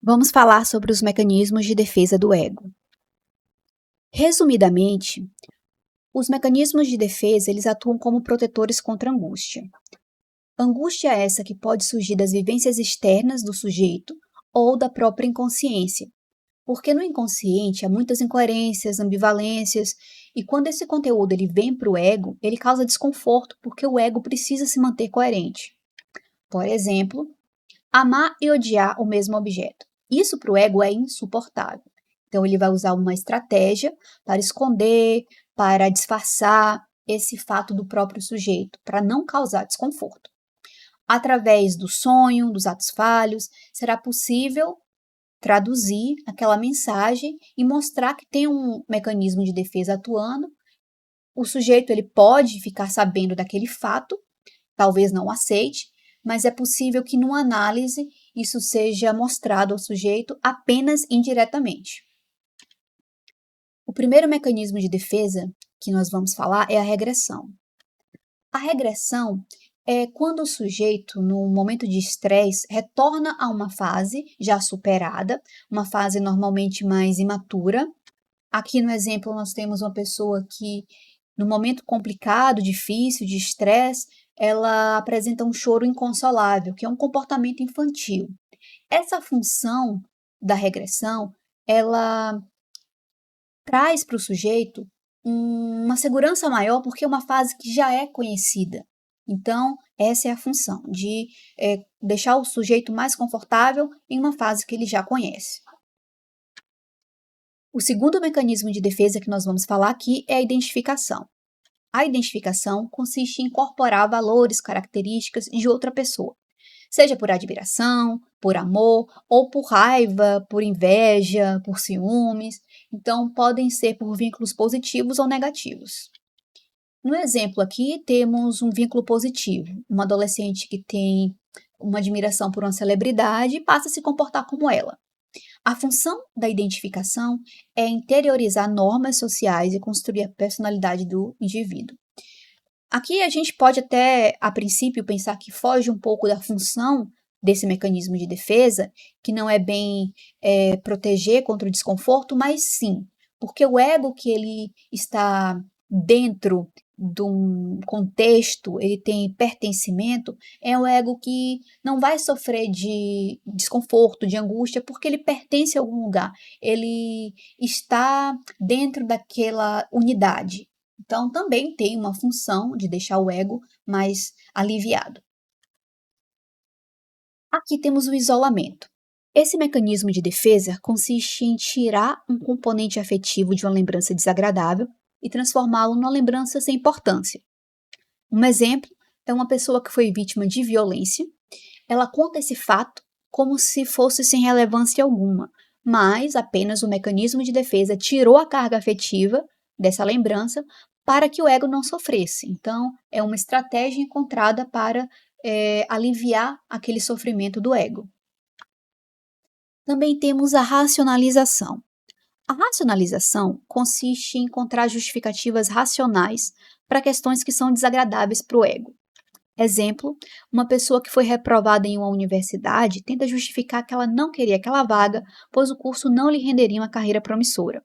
Vamos falar sobre os mecanismos de defesa do ego. Resumidamente, os mecanismos de defesa eles atuam como protetores contra a angústia. Angústia é essa que pode surgir das vivências externas do sujeito ou da própria inconsciência, porque no inconsciente há muitas incoerências, ambivalências, e quando esse conteúdo ele vem para o ego, ele causa desconforto porque o ego precisa se manter coerente. Por exemplo, amar e odiar o mesmo objeto. Isso para o ego é insuportável. Então, ele vai usar uma estratégia para esconder, para disfarçar esse fato do próprio sujeito, para não causar desconforto. Através do sonho, dos atos falhos, será possível traduzir aquela mensagem e mostrar que tem um mecanismo de defesa atuando. O sujeito ele pode ficar sabendo daquele fato, talvez não aceite, mas é possível que numa análise isso seja mostrado ao sujeito apenas indiretamente. O primeiro mecanismo de defesa que nós vamos falar é a regressão. A regressão é quando o sujeito, no momento de estresse, retorna a uma fase já superada, uma fase normalmente mais imatura. Aqui no exemplo nós temos uma pessoa que, no momento complicado, difícil, de estresse, ela apresenta um choro inconsolável, que é um comportamento infantil. Essa função da regressão, ela traz para o sujeito uma segurança maior, porque é uma fase que já é conhecida. Então, essa é a função, de deixar o sujeito mais confortável em uma fase que ele já conhece. O segundo mecanismo de defesa que nós vamos falar aqui é a identificação. A identificação consiste em incorporar valores, características de outra pessoa, seja por admiração, por amor, ou por raiva, por inveja, por ciúmes. Então, podem ser por vínculos positivos ou negativos. No exemplo aqui, temos um vínculo positivo. Um adolescente que tem uma admiração por uma celebridade passa a se comportar como ela. A função da identificação é interiorizar normas sociais e construir a personalidade do indivíduo. Aqui a gente pode até, a princípio, pensar que foge um pouco da função desse mecanismo de defesa, que não é bem proteger contra o desconforto, mas sim, porque o ego que ele está dentro de um contexto, ele tem pertencimento, é um ego que não vai sofrer de desconforto, de angústia, porque ele pertence a algum lugar, ele está dentro daquela unidade. Então, também tem uma função de deixar o ego mais aliviado. Aqui temos o isolamento. Esse mecanismo de defesa consiste em tirar um componente afetivo de uma lembrança desagradável e transformá-lo numa lembrança sem importância. Um exemplo é uma pessoa que foi vítima de violência. Ela conta esse fato como se fosse sem relevância alguma, mas apenas o mecanismo de defesa tirou a carga afetiva dessa lembrança para que o ego não sofresse. Então, é uma estratégia encontrada para aliviar aquele sofrimento do ego. Também temos a racionalização. A racionalização consiste em encontrar justificativas racionais para questões que são desagradáveis para o ego. Exemplo, uma pessoa que foi reprovada em uma universidade tenta justificar que ela não queria aquela vaga, pois o curso não lhe renderia uma carreira promissora.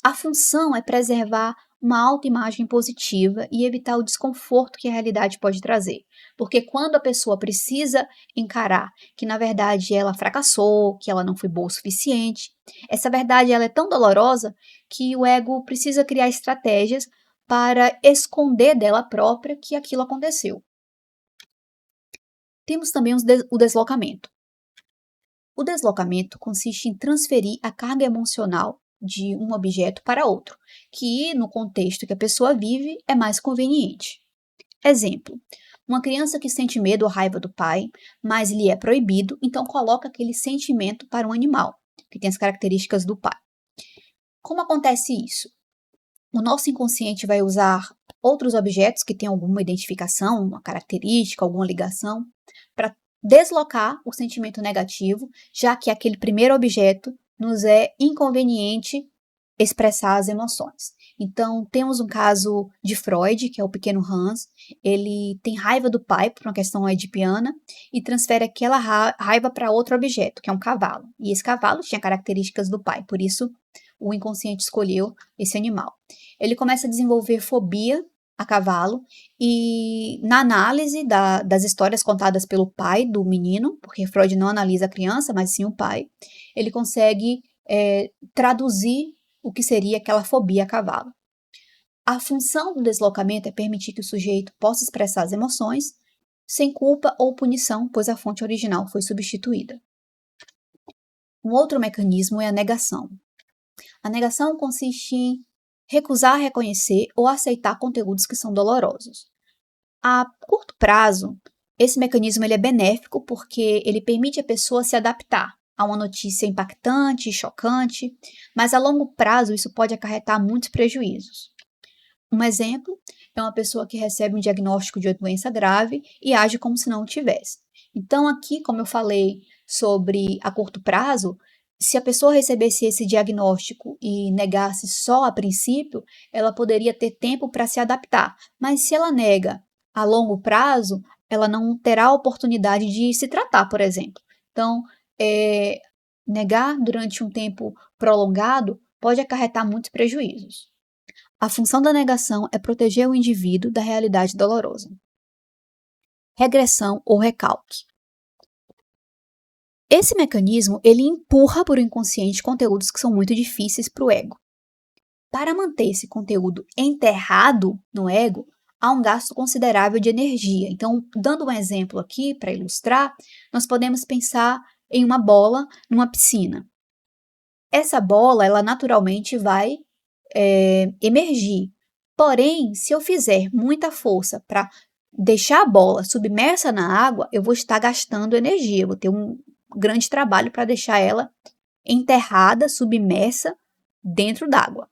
A função é preservar uma autoimagem positiva e evitar o desconforto que a realidade pode trazer. Porque quando a pessoa precisa encarar que, na verdade, ela fracassou, que ela não foi boa o suficiente, essa verdade ela é tão dolorosa que o ego precisa criar estratégias para esconder dela própria que aquilo aconteceu. Temos também o deslocamento. O deslocamento consiste em transferir a carga emocional de um objeto para outro, que no contexto que a pessoa vive é mais conveniente. Exemplo, uma criança que sente medo ou raiva do pai, mas lhe é proibido, então coloca aquele sentimento para um animal, que tem as características do pai. Como acontece isso? O nosso inconsciente vai usar outros objetos que têm alguma identificação, uma característica, alguma ligação, para deslocar o sentimento negativo, já que aquele primeiro objeto nos é inconveniente expressar as emoções. Então, temos um caso de Freud, que é o pequeno Hans. Ele tem raiva do pai por uma questão edipiana e transfere aquela raiva para outro objeto, que é um cavalo. E esse cavalo tinha características do pai, por isso o inconsciente escolheu esse animal. Ele começa a desenvolver fobia a cavalo e na análise das histórias contadas pelo pai do menino, porque Freud não analisa a criança, mas sim o pai, ele consegue traduzir o que seria aquela fobia a cavalo. A função do deslocamento é permitir que o sujeito possa expressar as emoções sem culpa ou punição, pois a fonte original foi substituída. Um outro mecanismo é a negação. A negação consiste em recusar reconhecer ou aceitar conteúdos que são dolorosos. A curto prazo, esse mecanismo ele é benéfico porque ele permite a pessoa se adaptar a uma notícia impactante e chocante, mas a longo prazo isso pode acarretar muitos prejuízos. Um exemplo é uma pessoa que recebe um diagnóstico de uma doença grave e age como se não o tivesse. Então, aqui, como eu falei sobre a curto prazo, se a pessoa recebesse esse diagnóstico e negasse só a princípio, ela poderia ter tempo para se adaptar. Mas se ela nega a longo prazo, ela não terá a oportunidade de se tratar, por exemplo. Então, negar durante um tempo prolongado pode acarretar muitos prejuízos. A função da negação é proteger o indivíduo da realidade dolorosa. Regressão ou recalque. Esse mecanismo ele empurra para o inconsciente conteúdos que são muito difíceis para o ego. Para manter esse conteúdo enterrado no ego, há um gasto considerável de energia. Então, dando um exemplo aqui para ilustrar, nós podemos pensar em uma bola numa piscina. Essa bola, ela naturalmente vai emergir. Porém, se eu fizer muita força para deixar a bola submersa na água, eu vou estar gastando energia, eu vou ter um grande trabalho para deixar ela enterrada, submersa dentro d'água.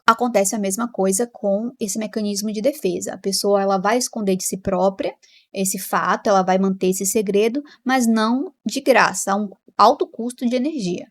Acontece a mesma coisa com esse mecanismo de defesa. A pessoa ela vai esconder de si própria esse fato, ela vai manter esse segredo, mas não de graça, a um alto custo de energia.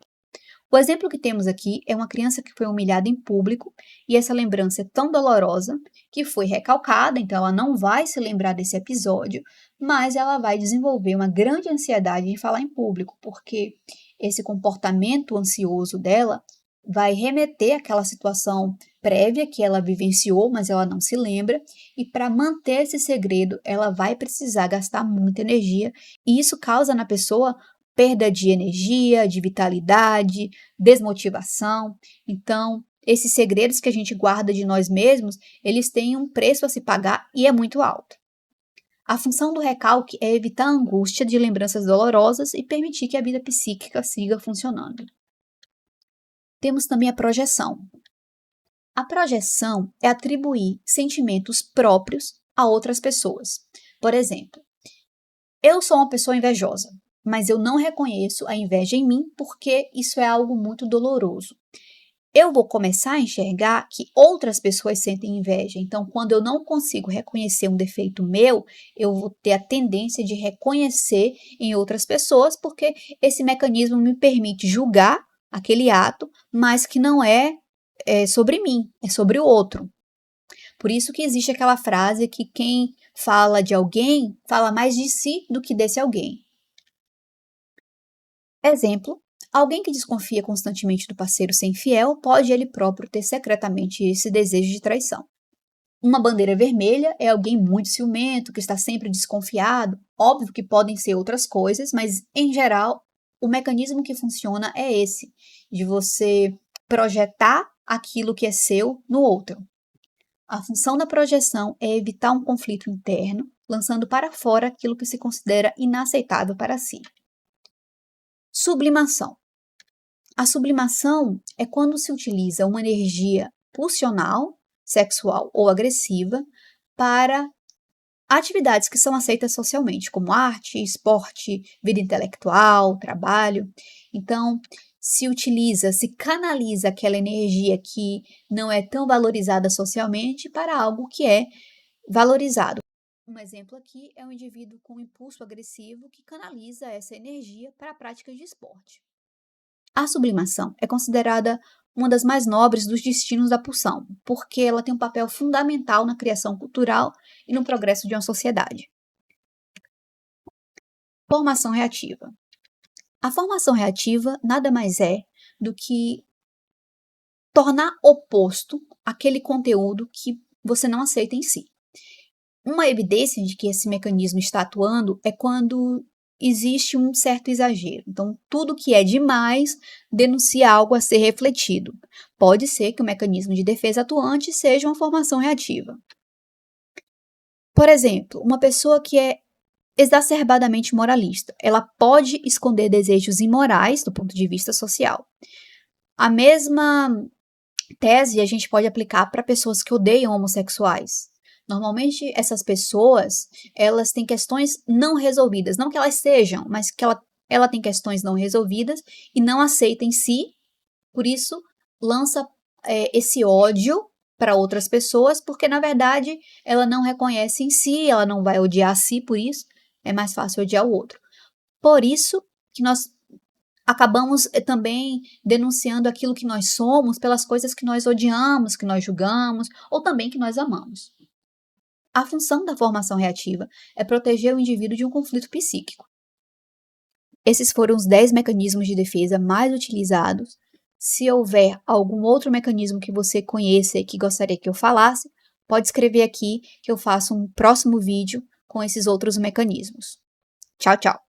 O exemplo que temos aqui é uma criança que foi humilhada em público e essa lembrança é tão dolorosa que foi recalcada, então ela não vai se lembrar desse episódio, mas ela vai desenvolver uma grande ansiedade de falar em público, porque esse comportamento ansioso dela vai remeter àquela situação prévia que ela vivenciou, mas ela não se lembra, e para manter esse segredo, ela vai precisar gastar muita energia, e isso causa na pessoa perda de energia, de vitalidade, desmotivação. Então, esses segredos que a gente guarda de nós mesmos, eles têm um preço a se pagar e é muito alto. A função do recalque é evitar a angústia de lembranças dolorosas e permitir que a vida psíquica siga funcionando. Temos também a projeção. A projeção é atribuir sentimentos próprios a outras pessoas. Por exemplo, eu sou uma pessoa invejosa, mas eu não reconheço a inveja em mim porque isso é algo muito doloroso. Eu vou começar a enxergar que outras pessoas sentem inveja. Então, quando eu não consigo reconhecer um defeito meu, eu vou ter a tendência de reconhecer em outras pessoas, porque esse mecanismo me permite julgar aquele ato, mas que não é sobre mim, é sobre o outro. Por isso que existe aquela frase que quem fala de alguém fala mais de si do que desse alguém. Exemplo, alguém que desconfia constantemente do parceiro ser infiel pode ele próprio ter secretamente esse desejo de traição. Uma bandeira vermelha é alguém muito ciumento, que está sempre desconfiado. Óbvio que podem ser outras coisas, mas em geral o mecanismo que funciona é esse, de você projetar aquilo que é seu no outro. A função da projeção é evitar um conflito interno, lançando para fora aquilo que se considera inaceitável para si. Sublimação. A sublimação é quando se utiliza uma energia pulsional, sexual ou agressiva para atividades que são aceitas socialmente, como arte, esporte, vida intelectual, trabalho. Então, se canaliza aquela energia que não é tão valorizada socialmente para algo que é valorizado. Um exemplo aqui é um indivíduo com impulso agressivo que canaliza essa energia para a prática de esporte. A sublimação é considerada uma das mais nobres dos destinos da pulsão, porque ela tem um papel fundamental na criação cultural e no progresso de uma sociedade. Formação reativa. A formação reativa nada mais é do que tornar oposto aquele conteúdo que você não aceita em si. Uma evidência de que esse mecanismo está atuando é quando existe um certo exagero. Então, tudo que é demais denuncia algo a ser refletido. Pode ser que o mecanismo de defesa atuante seja uma formação reativa. Por exemplo, uma pessoa que é exacerbadamente moralista, ela pode esconder desejos imorais do ponto de vista social. A mesma tese a gente pode aplicar para pessoas que odeiam homossexuais. Normalmente, essas pessoas, elas têm questões não resolvidas. Não que elas sejam, mas que ela tem questões não resolvidas e não aceita em si. Por isso, lança esse ódio para outras pessoas, porque, na verdade, ela não reconhece em si, ela não vai odiar a si por isso. É mais fácil odiar o outro. Por isso que nós acabamos também denunciando aquilo que nós somos pelas coisas que nós odiamos, que nós julgamos, ou também que nós amamos. A função da formação reativa é proteger o indivíduo de um conflito psíquico. Esses foram os 10 mecanismos de defesa mais utilizados. Se houver algum outro mecanismo que você conheça e que gostaria que eu falasse, pode escrever aqui que eu faço um próximo vídeo com esses outros mecanismos. Tchau, tchau!